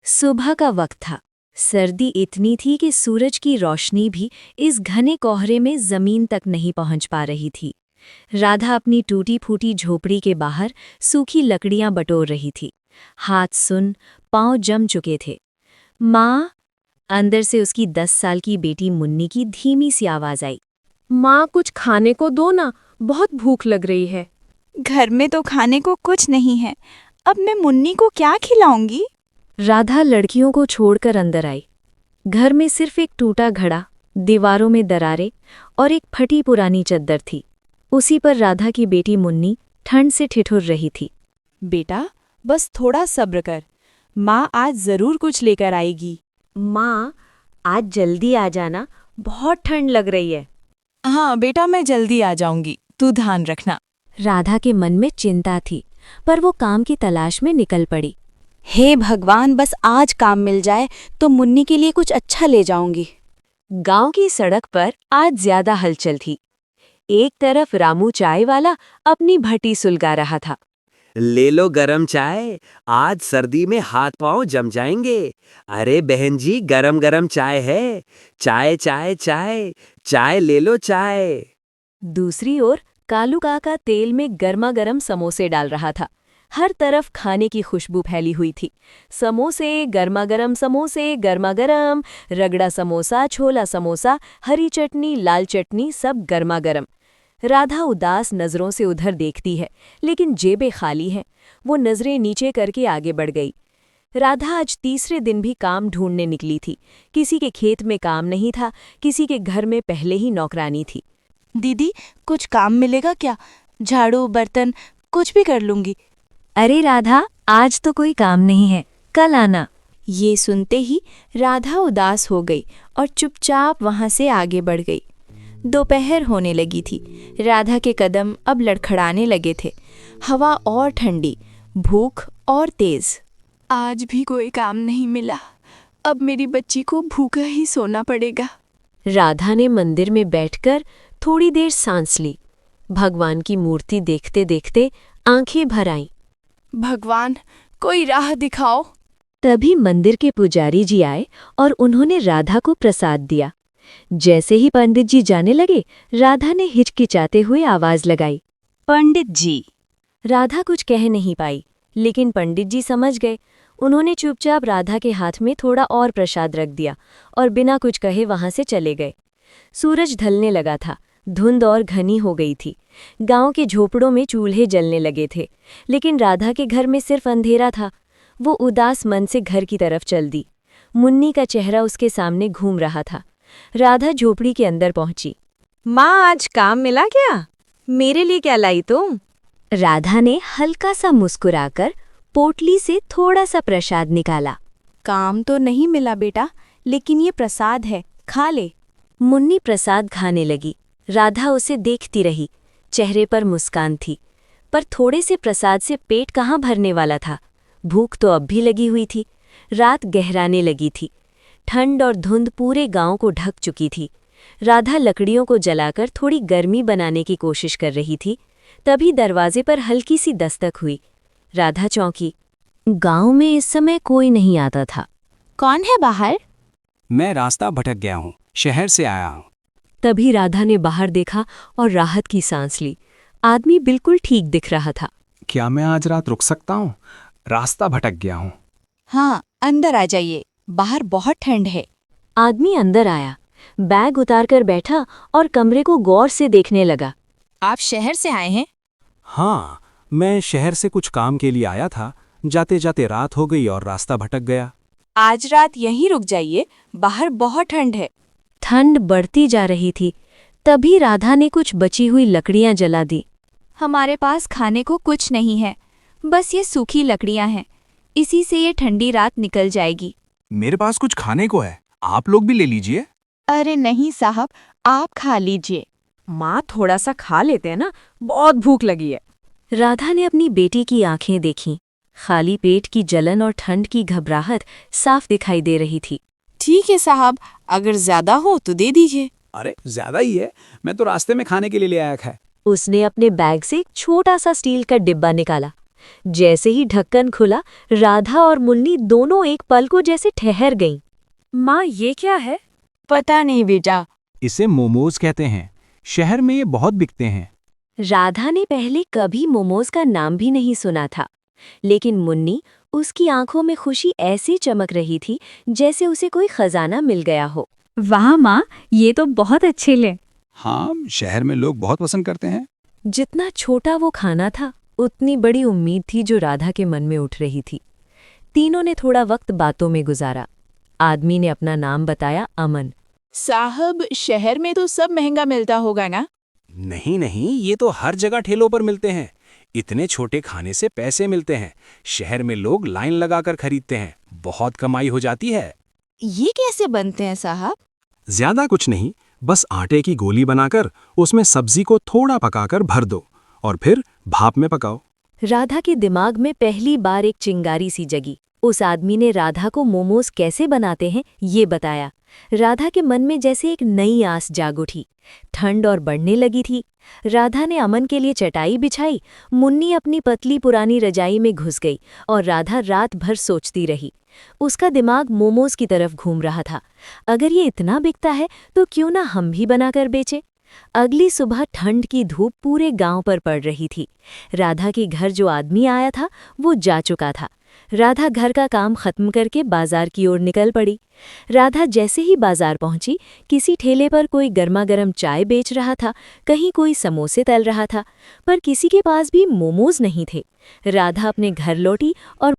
सुबह का वक्त था। सर्दी इतनी थी कि सूरज की रोशनी भी इस घने कोहरे में जमीन तक नहीं पहुंच पा रही थी। राधा अपनी टूटी फूटी झोपड़ी के बाहर सूखी लकड़ियां बटोर रही थी। हाथ सुन, पांव जम चुके थे। माँ! अंदर से उसकी 10 साल की बेटी मुन्नी की धीमी सी आवाज आई। माँ, कुछ खाने को दो ना, बहुत भूख लग रही है। घर में तो खाने को कुछ नहीं है, अब मैं मुन्नी को क्या खिलाऊंगी? राधा लड़कियों को छोड़कर अंदर आई। घर में सिर्फ एक टूटा घड़ा, दीवारों में दरारें और एक फटी पुरानी चद्दर थी। उसी पर राधा की बेटी मुन्नी ठंड से ठिठुर रही थी। बेटा, बस थोड़ा सब्र कर, माँ आज जरूर कुछ लेकर आएगी। माँ, आज जल्दी आ जाना, बहुत ठंड लग रही है। हाँ बेटा, मैं जल्दी आ जाऊंगी, तू ध्यान रखना। राधा के मन में चिंता थी, पर वो काम की तलाश में निकल पड़ी। हे भगवान, बस आज काम मिल जाए तो मुन्नी के लिए कुछ अच्छा ले जाऊंगी। गांव की सड़क पर आज ज्यादा हलचल थी। एक तरफ रामू चाय वाला अपनी भट्टी सुलगा रहा था। ले लो गरम चाय, आज सर्दी में हाथ पांव जम जाएंगे। अरे बहन जी, गरम गरम चाय है। चाय चाय चाय, चाय ले लो चाय। दूसरी ओर कालू काका तेल में गर्मा गर्म समोसे डाल रहा था। हर तरफ खाने की खुशबू फैली हुई थी। समोसे, गर्मा गर्म समोसे, गर्मा गर्म, रगड़ा समोसा, छोला समोसा, हरी चटनी, लाल चटनी, सब गर्मा गर्म। राधा उदास नजरों से उधर देखती है, लेकिन जेबें खाली हैं। वो नजरें नीचे करके आगे बढ़ गई। राधा आज तीसरे दिन भी काम ढूंढने निकली थी। किसी के खेत में काम नहीं था, किसी के घर में पहले ही नौकरानी थी। दीदी, कुछ काम मिलेगा क्या? झाड़ू बर्तन कुछ भी कर लूंगी। अरे राधा, आज तो कोई काम नहीं है, कल आना। ये सुनते ही राधा उदास हो गई और चुपचाप वहां से आगे बढ़ गई। दोपहर होने लगी थी। राधा के कदम अब लड़खड़ाने लगे थे। हवा और ठंडी, भूख और तेज। आज भी कोई काम नहीं मिला, अब मेरी बच्ची को भूखा ही सोना पड़ेगा। राधा ने मंदिर में बैठकर थोड़ी देर सांस ली। भगवान की मूर्ति देखते देखते आंखें भर आईं। भगवान, कोई राह दिखाओ। तभी मंदिर के पुजारी जी आए और उन्होंने राधा को प्रसाद दिया। जैसे ही पंडित जी जाने लगे, राधा ने हिचकिचाते हुए आवाज लगाई, पंडित जी। राधा कुछ कह नहीं पाई, लेकिन पंडित जी समझ गए। उन्होंने चुपचाप राधा के हाथ में थोड़ा और प्रसाद रख दिया और बिना कुछ कहे वहां से चले गए। सूरज ढलने लगा था, धुंध और घनी हो गई थी। गांव के झोपड़ों में चूल्हे जलने लगे थे, लेकिन राधा के घर में सिर्फ अंधेरा था। वो उदास मन से घर की तरफ चल दी। मुन्नी का चेहरा उसके सामने घूम रहा था। राधा झोपड़ी के अंदर पहुंची। माँ, आज काम मिला क्या? मेरे लिए क्या लाई तुम? राधा ने हल्का सा मुस्कुराकर पोटली से थोड़ा सा प्रसाद निकाला। काम तो नहीं मिला बेटा, लेकिन ये प्रसाद है, खा ले। मुन्नी प्रसाद खाने लगी। राधा उसे देखती रही। चेहरे पर मुस्कान थी, पर थोड़े से प्रसाद से पेट कहाँ भरने वाला था। भूख तो अब भी लगी हुई थी। रात गहराने लगी थी। ठंड और धुंध पूरे गांव को ढक चुकी थी। राधा लकड़ियों को जलाकर थोड़ी गर्मी बनाने की कोशिश कर रही थी। तभी दरवाजे पर हल्की सी दस्तक हुई। राधा चौंकी। गांव में इस समय कोई नहीं आता था। कौन है बाहर? मैं रास्ता भटक गया हूँ, शहर से आया हूँ। तभी राधा ने बाहर देखा और राहत की सांस ली। आदमी बिल्कुल ठीक दिख रहा था। क्या मैं आज रात रुक सकता हूँ? रास्ता भटक गया हूँ। हाँ, अंदर आ जाइए, बाहर बहुत ठंड है। आदमी अंदर आया, बैग उतारकर बैठा और कमरे को गौर से देखने लगा। आप शहर से आए हैं? हाँ, मैं शहर से कुछ काम के लिए आया था। जाते जाते रात हो गई और रास्ता भटक गया। आज रात यहीं रुक जाइए, बाहर बहुत ठंड है। ठंड बढ़ती जा रही थी। तभी राधा ने कुछ बची हुई लकड़ियां जला दी। हमारे पास खाने को कुछ नहीं है, बस ये सूखी लकड़ियां हैं, इसी से ये ठंडी रात निकल जाएगी। मेरे पास कुछ खाने को है, आप लोग भी ले लीजिए। अरे नहीं साहब, आप खा लीजिए। माँ, थोड़ा सा खा लेते हैं ना, बहुत भूख लगी है। राधा ने अपनी बेटी की आंखें देखीं। खाली पेट की जलन और ठंड की घबराहट साफ दिखाई दे रही थी। ठीक है साहब, अगर ज्यादा हो तो दे दीजिए। अरे ज्यादा ही है, मैं तो रास्ते में खाने के लिए ले आया है। उसने अपने बैग से एक छोटा सा स्टील का डिब्बा निकाला। जैसे ही ढक्कन खुला, राधा और मुन्नी दोनों एक पल को जैसे ठहर गईं। माँ, ये क्या है? पता नहीं बेटा। इसे मोमोज कहते हैं। शहर में ये बहुत बिकते हैं। राधा ने पहले कभी मोमोज का नाम भी नहीं सुना था, लेकिन मुन्नी, उसकी आंखों में खुशी ऐसी चमक रही थी जैसे उसे कोई खजाना मिल गया हो। वाह माँ, ये तो बहुत अच्छे ले। हाँ, शहर में लोग बहुत पसंद करते हैं। जितना छोटा वो खाना था, उतनी बड़ी उम्मीद थी जो राधा के मन में उठ रही थी। तीनों ने थोड़ा वक्त बातों में गुजारा। आदमी ने अपना नाम बताया, अमन। साहब, शहर में तो सब महंगा मिलता होगा ना? नहीं नहीं, ये तो हर जगह ठेलों पर मिलते हैं। इतने छोटे खाने से पैसे मिलते हैं। शहर में लोग लाइन लगाकर खरीदते हैं। बहुत कमाई हो जाती है। ये कैसे बनते हैं साहब? ज्यादा कुछ नहीं, बस आटे की गोली बनाकर उसमें सब्जी को थोड़ा पकाकर भर दो और फिर भाप में पकाओ। राधा के दिमाग में पहली बार एक चिंगारी सी जगी। उस आदमी ने राधा को मोमोज कैसे बनाते हैं ये बताया। राधा के मन में जैसे एक नई आस जाग उठी। ठंड और बढ़ने लगी थी। राधा ने अमन के लिए चटाई बिछाई, मुन्नी अपनी पतली पुरानी रजाई में घुस गई और राधा रात भर सोचती रही। उसका दिमाग मोमोज की तरफ घूम रहा था। अगर ये इतना बिकता है तो क्यों ना हम भी बनाकर बेचे। अगली सुबह ठंड की धूप पूरे गांव पर पड़ रही थी। राधा के घर जो आदमी आया था वो जा चुका था। राधा घर का काम खत्म करके बाजार की ओर निकल पड़ी। राधा जैसे ही बाजार पहुंची, किसी ठेले पर कोई गर्मा-गर्म चाय बेच रहा था, कहीं कोई समोसे तल रहा था, पर किसी के पास भी मोमोज नहीं थे। राधा अपने घर लौटी और